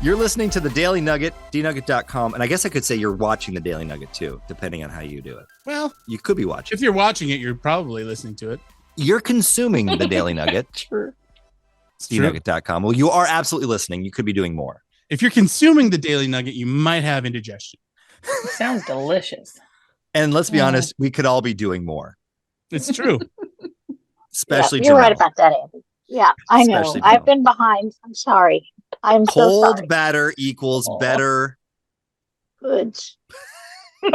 You're listening to the Daily Nugget, dnugget.com, and I guess I could say you're watching the Daily Nugget too, depending on how you do it. Well, you could be watching. If you're watching it, you're probably listening to it. You're consuming the Daily Nugget. True. dnugget.com. Well, you are absolutely listening. You could be doing more. If you're consuming the Daily Nugget, you might have indigestion. Sounds delicious. And let's be honest, we could all be doing more. It's true. Especially you're Janelle. right about that, Andy. Yeah, I know. Especially I've Janelle. been behind. I'm sorry. I'm so Cold sorry. batter equals better. Goods. All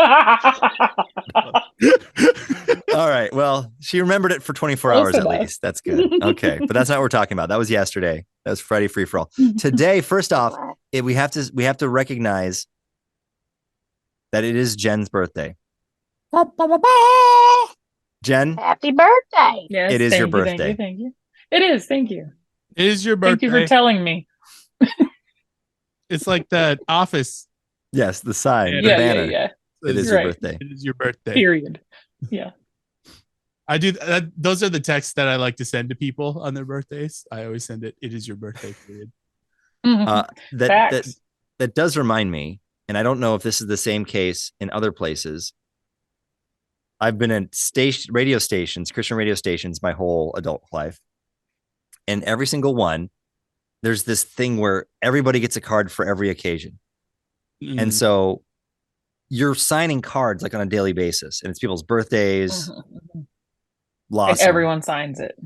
right. Well, she remembered it for 24 hours at least. That's good. Okay. But that's not what we're talking about. That was yesterday. That was Friday Free For All. Today, first off, we have to recognize that it is Jen's birthday. Jen, Happy birthday. Yes, it is your thank you, birthday. Thank you. It is. Thank you. It is your birthday. Thank you for telling me. It's like the Office. Yes, the sign, the Yeah, banner. yeah. It is You're your right. birthday. It is your birthday. Period. Yeah. I do. Those are the texts that I like to send to people on their birthdays. I always send it. It is your birthday. Period. That does remind me, and I don't know if this is the same case in other places. I've been in Christian radio stations, my whole adult life, and every single one, there's this thing where everybody gets a card for every occasion, and so you're signing cards like on a daily basis, and it's people's birthdays, And everyone signs it.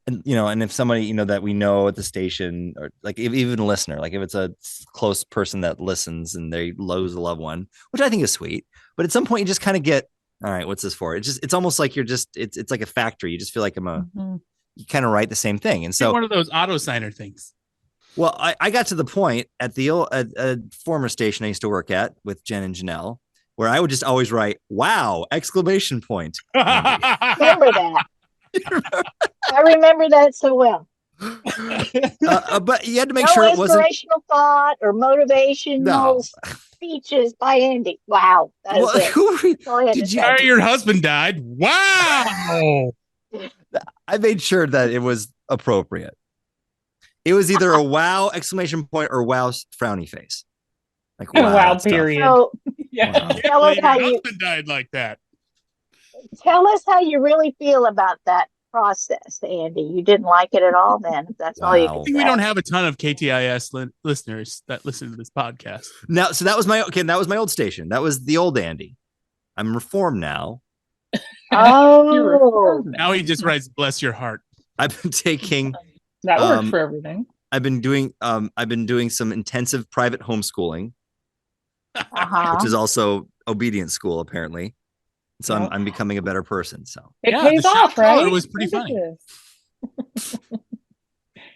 And and if somebody that we know at the station, or like even a listener, like if it's a close person that listens and they lose a loved one, which I think is sweet, but at some point you just kind of get, all right, what's this for? It's almost like it's like a factory. You just feel like you kind of write the same thing, and so one of those auto signer things. Well, I got to the point at a former station I used to work at with Jenn and Janelle, where I would just always write, "Wow!" exclamation point. Remember that. I remember that so well. But you had to make no sure it wasn't inspirational thought or motivational speeches by Andy. Wow, that is it. Who are we, That's all I had to did you? say. Your husband died. Wow. I made sure that it was appropriate. It was either a wow exclamation point or wow frowny face. Like wow that's tough. period. So, Yeah. Wow. tell us how Your you husband died like that. tell us how you really feel about that process, Andy. You didn't like it at all, then. If that's all you Wow. can I think we say. don't have a ton of KTIS listeners that listen to this podcast. Now, so that was my old station. That was the old Andy. I'm reformed now. Oh, Now he just writes "bless your heart." I've been taking. That works for everything. I've been doing some intensive private homeschooling, which is also obedience school apparently. So I'm becoming a better person. So it pays off, right? It was pretty funny.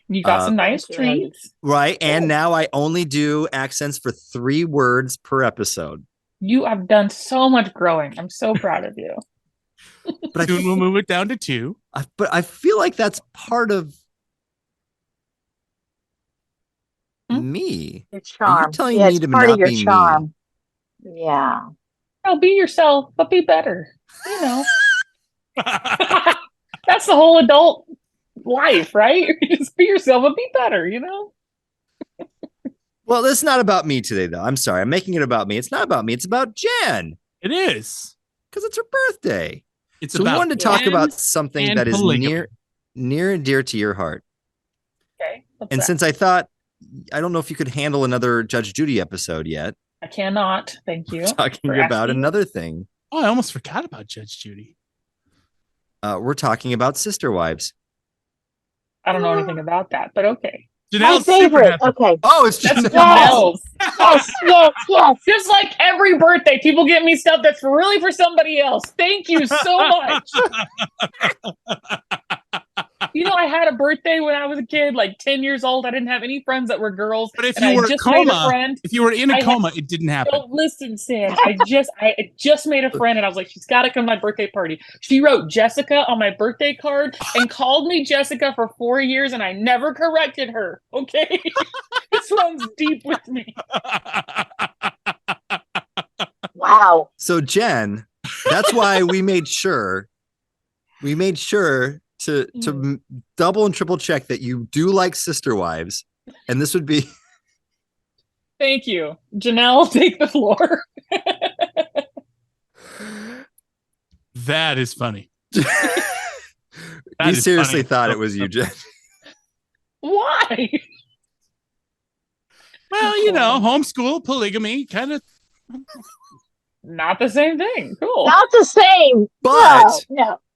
You got some nice treats, right? And now I only do accents for 3 words per episode. You have done so much growing. I'm so proud of you. But Soon we'll move it down to 2. But I feel like that's part of me. Your charm. Are you telling Yeah, me it's to part not of your be charm. Yeah. No, be yourself, but be better. That's the whole adult life, right? Just be yourself, but be better. Well, this is not about me today, though. I'm sorry. I'm making it about me. It's not about me. It's about Jen. It is. Because it's her birthday. It's so we about wanted to talk Jen about something and that is polygamy. near and dear to your heart. Okay. And since I thought, I don't know if you could handle another Judge Judy episode yet. I cannot. Thank you. Talking about another thing. Oh, I almost forgot about Judge Judy. We're talking about sister wives. I don't know anything about that, but okay. My favorite. Okay. Oh, it's That's just Janelle's. Yes. Just like every birthday, people get me stuff that's really for somebody else. Thank you so much. I had a birthday when I was a kid, like 10 years old. I didn't have any friends that were girls. But if and you were I just made a friend. if you were in a coma, it didn't happen. Don't listen, Sam. I just made a friend, and I was like, she's got to come to my birthday party. She wrote Jessica on my birthday card and called me Jessica for 4 years, and I never corrected her. Okay, this runs deep with me. Wow. So Jen, that's why we made sure to double and triple check that you do like sister wives, and this would be Thank you. Janelle, take the floor. That is funny. You is seriously funny. thought it was you, Jen? Why? Well, you know, homeschool, polygamy, kind of. Not the same thing. Cool. Not the same. But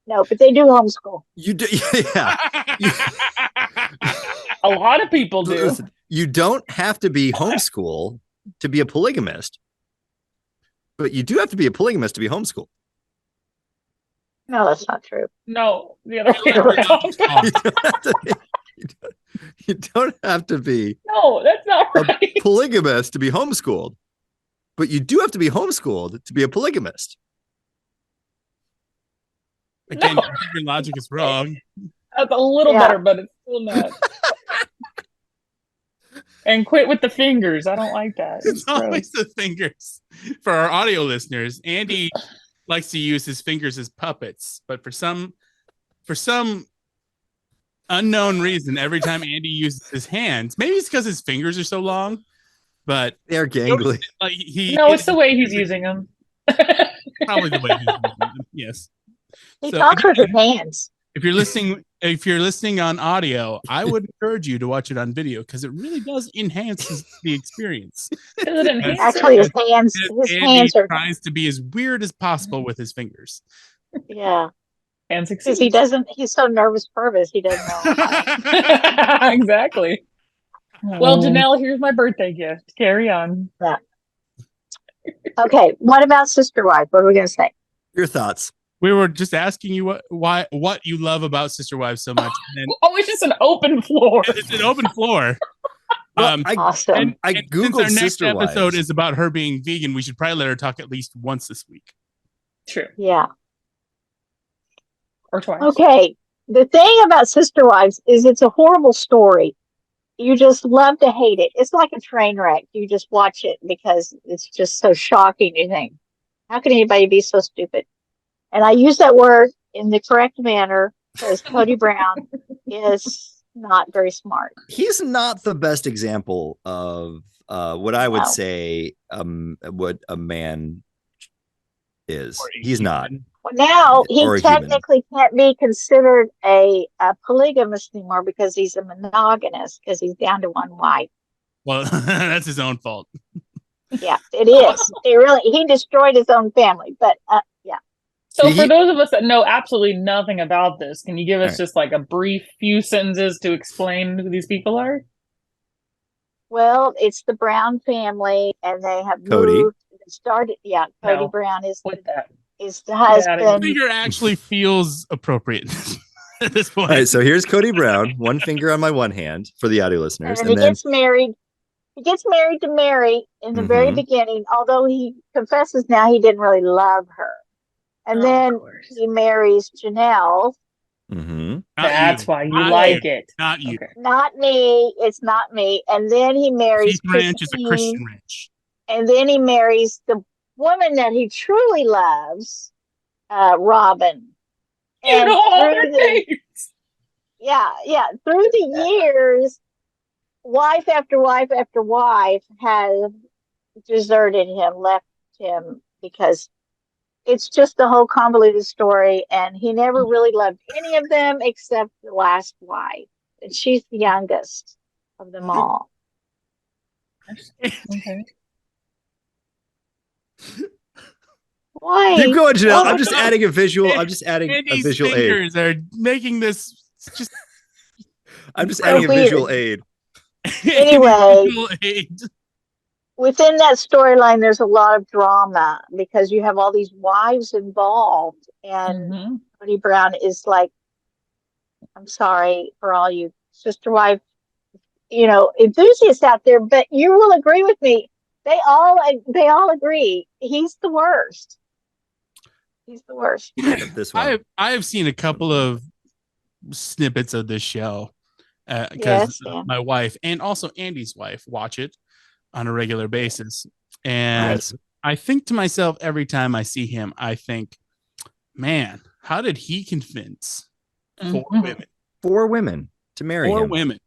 no, but they do homeschool. you do, yeah. A lot of people do. Listen, you don't have to be homeschool to be a polygamist, but you do have to be a polygamist to be homeschooled. No, that's not true. No, the other way around. You don't have to be No, that's not right. a polygamist to be homeschooled, but you do have to be homeschooled to be a polygamist. Again, No. your logic is wrong. That's a little better, but it's still not. And quit with the fingers. I don't like that. It's gross. always the fingers. For our audio listeners, Andy likes to use his fingers as puppets, but for some unknown reason, every time Andy uses his hands, maybe it's because his fingers are so long, but They're gangly. like it's the way he's using them. Probably the way he's using them. Yes. He So, talks with his hands. If you're listening on audio, I would encourage you to watch it on video because it really does enhance the experience. Does it enhance Actually, it? his Andy hands are. tries to be as weird as possible with his fingers. Yeah, And because succeeds. he doesn't. He's so nervous, he doesn't know. Exactly. Well, Janelle, here's my birthday gift. Carry on. Okay, what about Sister Wife? What are we going to say? Your thoughts? We were just asking you what you love about Sister Wives so much. And Oh, it's just an open floor. it's an open floor. Well, Awesome. And Googled since our next Sister episode Wives. is about her being vegan, we should probably let her talk at least once this week. True. Yeah. Or twice. Okay. The thing about Sister Wives is it's a horrible story. You just love to hate it. It's like a train wreck. You just watch it because it's just so shocking. You think, how can anybody be so stupid? And I use that word in the correct manner because Cody Brown is not very smart. He's not the best example of what I would say what a man is. He's not. Well, now he Or a technically can't be considered a polygamist anymore because he's a monogamist because he's down to one wife. Well, that's his own fault. Yeah, it is. He destroyed his own family. But yeah. So for those of us that know absolutely nothing about this, can you give us just like a brief few sentences to explain who these people are? Well, it's the Brown family, and they have Cody. moved. Started. Yeah, Cody No. Brown is With that. the I husband. figure actually feels appropriate at this point. All right, so here's Cody Brown, one finger on my one hand for the audio listeners, And and he then gets married. He gets married to Mary in the very beginning, although he confesses now he didn't really love her. And then he marries Janelle. That's why you like it. Not you. Okay. Not me. It's not me. And then he marries Keith Ranch is a Christine, Christian ranch. and then he marries the woman that he truly loves, Robin. You And know all their through the- names. yeah. Through the years, wife after wife after wife has deserted him, left him because it's just a whole convoluted story. And he never really loved any of them except the last wife. And she's the youngest of them all. Okay. Why? keep going, Janelle. Oh, I'm just adding a visual. I'm just adding a Andy's visual aid. fingers are making this just I'm just So adding a weird. visual aid. Anyway. visual aid. Within that storyline, there's a lot of drama because you have all these wives involved, and Cody Brown is like, I'm sorry for all you sister wife, enthusiasts out there, but you will agree with me. They all agree he's the worst. He's the worst. This one. I have seen a couple of snippets of this show because my wife and also Andy's wife watch it on a regular basis. And I think to myself every time I see him, I think, man, how did he convince four women Four women to marry him?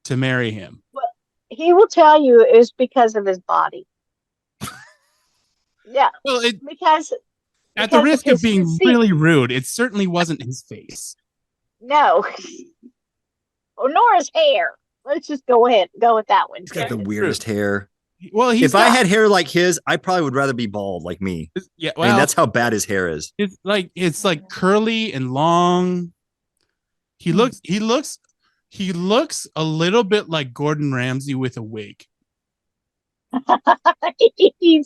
to marry him? he will tell you it was because of his body. Yeah, Well, because at the risk of his being physique. really rude, it certainly wasn't his face. No, nor his hair. Let's just go with that one. He's got the weirdest hair. Well, if I had hair like his, I probably would rather be bald like me. Yeah, well, I mean, that's how bad his hair is. It's like curly and long. He looks a little bit like Gordon Ramsay with a wig. he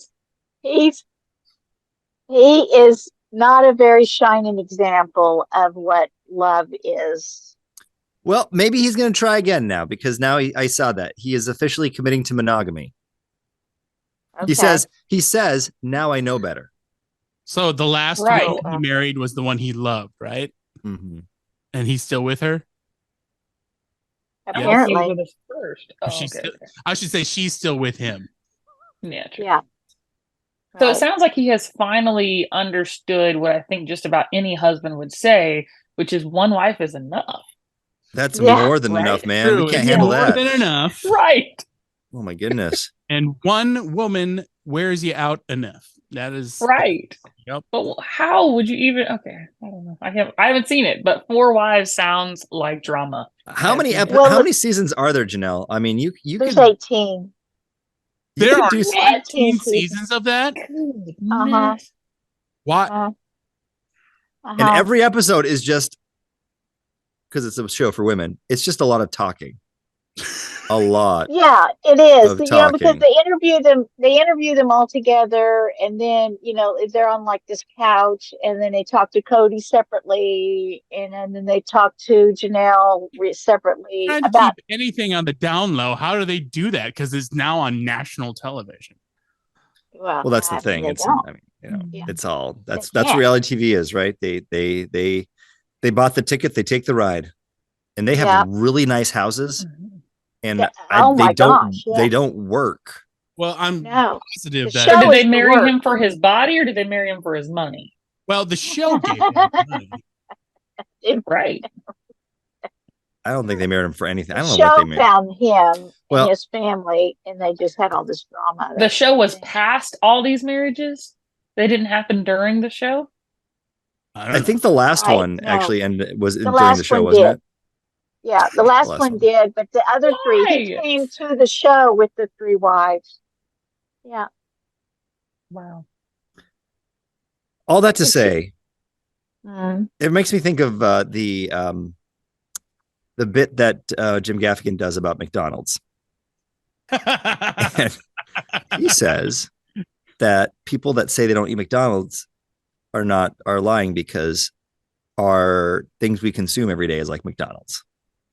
is not a very shining example of what love is. Well, maybe he's going to try again now, because now I saw that he is officially committing to monogamy. Okay. He says, now I know better. So the last one he married was the one he loved, right? Mm-hmm. And he's still with her? Apparently. He was with us first. I should say she's still with him. Yeah, true. Yeah. So it sounds like he has finally understood what I think just about any husband would say, which is one wife is enough. That's more than enough, man. True. We can't handle that. More than enough. Right. Oh my goodness. And one woman wears you out enough. That is right. Yep. But how would you even? Okay, I don't know. I haven't seen it, but 4 Wives sounds like drama. How many seasons are there, Janelle? I mean, you there's 18. There are 18 seasons of that. Uh-huh. What? And every episode is just, because it's a show for women, it's just a lot of talking. A lot. Yeah, it is. Talking. Because they interview them all together, and then they're on like this couch, and then they talk to Cody separately, and then they talk to Janelle separately about anything on the down low. How do they do that? Because it's now on national television. Well, that's the thing. It's it's all that's what reality TV is, right? They bought the ticket, they take the ride, and they have really nice houses. And they don't work. Well, I'm positive that did they marry him for his body or did they marry him for his money? Well, the show gave him money. Right. I don't think they married him for anything. I don't know what they married. Found him and his family, and they just had all this drama. The show was past all these marriages. They didn't happen during the show. I think the last one actually was during the show, wasn't it? Yeah, the last one did, but the other 3, he came to the show with the 3 wives. Yeah. Wow. All that to say, it makes me think of the bit that Jim Gaffigan does about McDonald's. And he says that people that say they don't eat McDonald's are lying, because our things we consume every day is like McDonald's.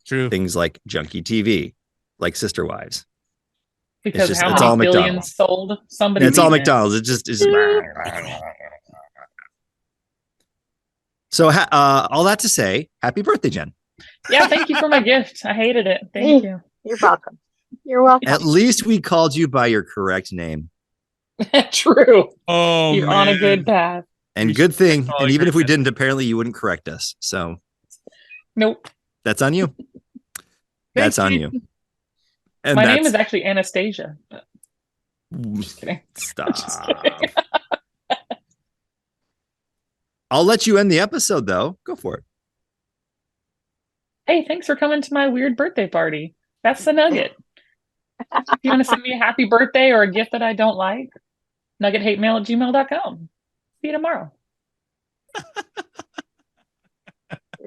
True. Things like junky TV, like Sister Wives. Because it's how many billions sold? Somebody. It's all McDonald's. It's just. So all that to say, happy birthday, Jen. Yeah, thank you for my gift. I hated it. Thank you. You're welcome. You're welcome. At least we called you by your correct name. True. Oh, you're on a good path. And good thing. And even if we didn't, apparently you wouldn't correct us. So. Nope. That's on you. That's on you. And my name is actually Anastasia. But... Just kidding. Stop. Just kidding. I'll let you end the episode, though. Go for it. Hey, thanks for coming to my weird birthday party. That's the Nugget. If you want to send me a happy birthday or a gift that I don't like, nuggethatemail@gmail.com. See you tomorrow.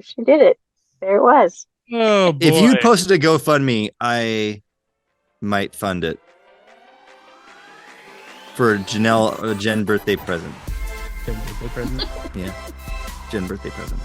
She did it. There it was. Oh, boy. If you posted a GoFundMe, I might fund it for Janelle, a Jen birthday present. Jen birthday present? Yeah. Jen birthday present.